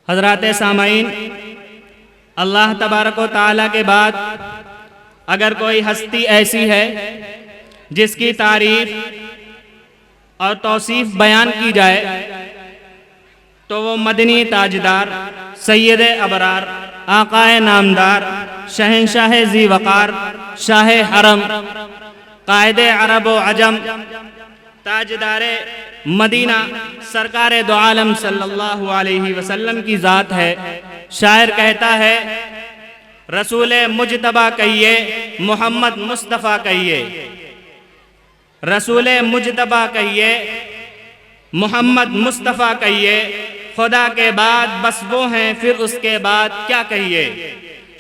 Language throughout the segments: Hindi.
हज़रात सामाईन, अल्लाह तबारक व तआला के बाद अगर कोई हस्ती ऐसी है जिसकी तारीफ और तौसीफ बयान की जाए तो वो मदनी ताजदार, सैयद अबरार, आकाए नामदार, शहंशाह ज़ी वक़ार, शाह हरम, कायदे अरब व अजम, ताजदारे मदीना, सरकार दो आलम सल्लल्लाहु अलैहि वसल्लम की ज़ात है। शायर कहता है, रसूले मुजतबा कहिए, मोहम्मद मुस्तफ़ा कहिए। रसूले मुजतबा कहिए, मोहम्मद मुस्तफ़ा कहिए। खुदा के बाद बस वो हैं, फिर उसके बाद क्या कहिए।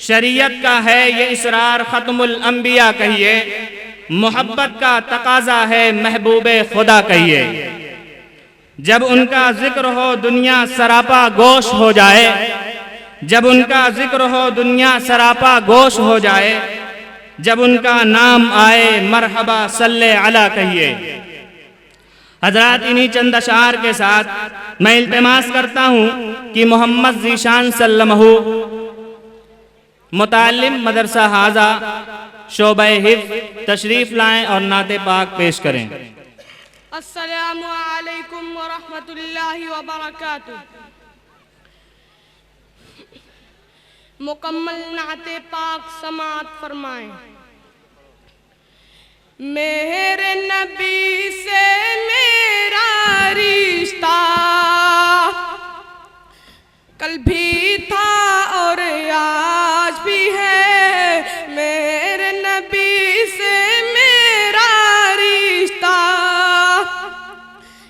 शरीयत का है ये इसरार, ख़त्मुल अंबिया कहिए। मोहब्बत का तकाजा है, महबूबे खुदा कहिए। जब उनका जिक्र हो दुनिया सरापा गोश हो जाए, जब उनका जिक्र हो दुनिया सरापा गोश हो जाए, जब उनका नाम आए मरहबा सल्ले अला कहिए। हजरात, इन्हीं चंद अशार के साथ मैं इल्तिमास करता हूँ कि मोहम्मद ज़ीशान सल्लमहु मुतालिम मदरसा हाजा शोबे हिफ्ज़ तशरीफ़ लाएं और नाते पाक पेश करें। अस्सलामु अलैकुम व रहमतुल्लाहि व बरकातुहू। मुकम्मल नाते पाक समात फरमाएं। मेरे नबी से मेरा रिश्ता कल भी था और आज भी है। मेरे नबी से मेरा रिश्ता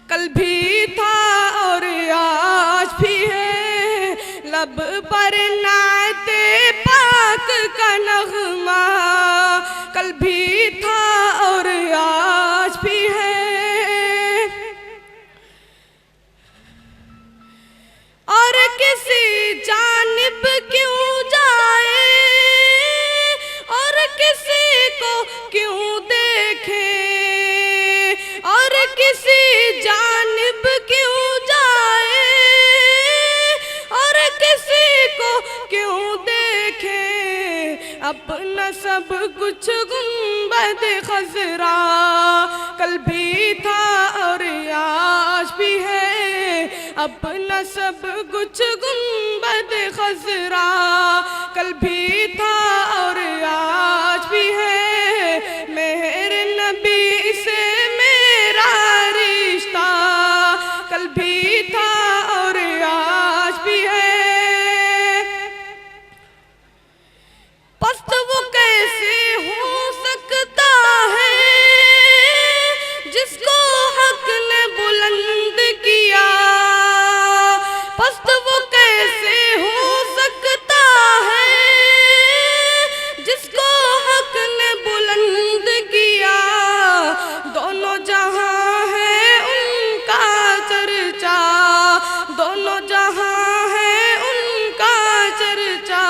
कल भी था और आज भी है। लब पर नाते पाक का नग़मा कल भी था और आज भी है। और किसी जानिब क्यों जाए और किसी को क्यों देखे, और किसी जानिब क्यों जाए और किसी को क्यों देखे। अपना सब कुछ गुंबद खजरा कल भी था और आज भी है। अपना सब कुछ गुंबद खजरा कल भी था और आज भी है। मेरे नबी से मेरा रिश्ता कल भी था और आज भी है। पस्त वो कैसे हो सकता है जिसको हक ने बुलंद किया। पस्त वो कैसे हो सकता है जिसको हक ने बुलंद किया। दोनों जहां है उनका चर्चा, दोनों जहां है उनका चर्चा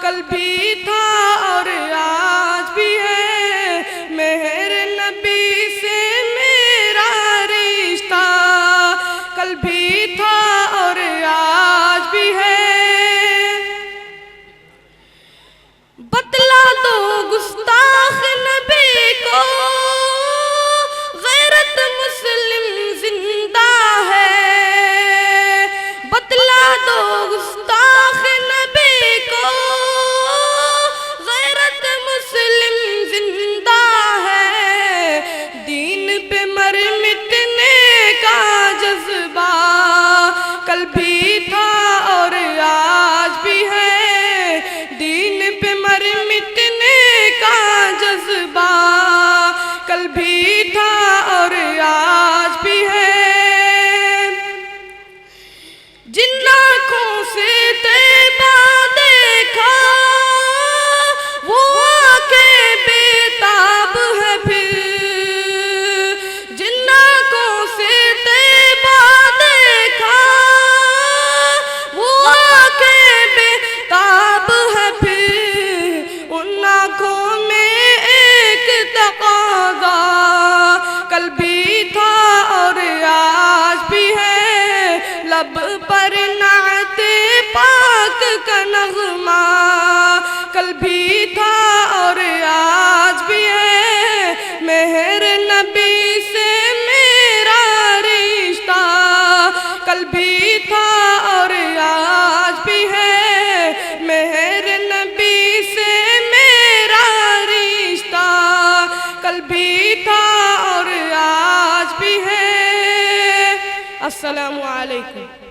कल भी था और आज भी है। मेरे नबी से मेरा रिश्ता कल भी था और आज भी है। बतला दो गुस्ताख नबी को गैरत मुस्लिम जिंदा है। बतला दो गुस्ताख नबी को गैरत मुस्लिम जिंदा है। दीन पे मर मिटने का जज्बा कल भी था और आज भी है। दीन पे मर मिटने का जज्बा कल भी था और आज भी है। जिन आँखों से तैबा देखा वो आँखें बेताब है फिर। जिन आँखों से तैबा देखा वो आँखें बेताब है फिर। उन आँखों में एक तकाज़ा कल भी था और आज भी है। लब पर नाते पाक का नगमा, कल भी था और आज भी है मेहर नबी से मेरा रिश्ता। कल भी था और आज भी है मेहर नबी से मेरा रिश्ता। कल भी था और आज भी है। अस्सलामु अलैकुम।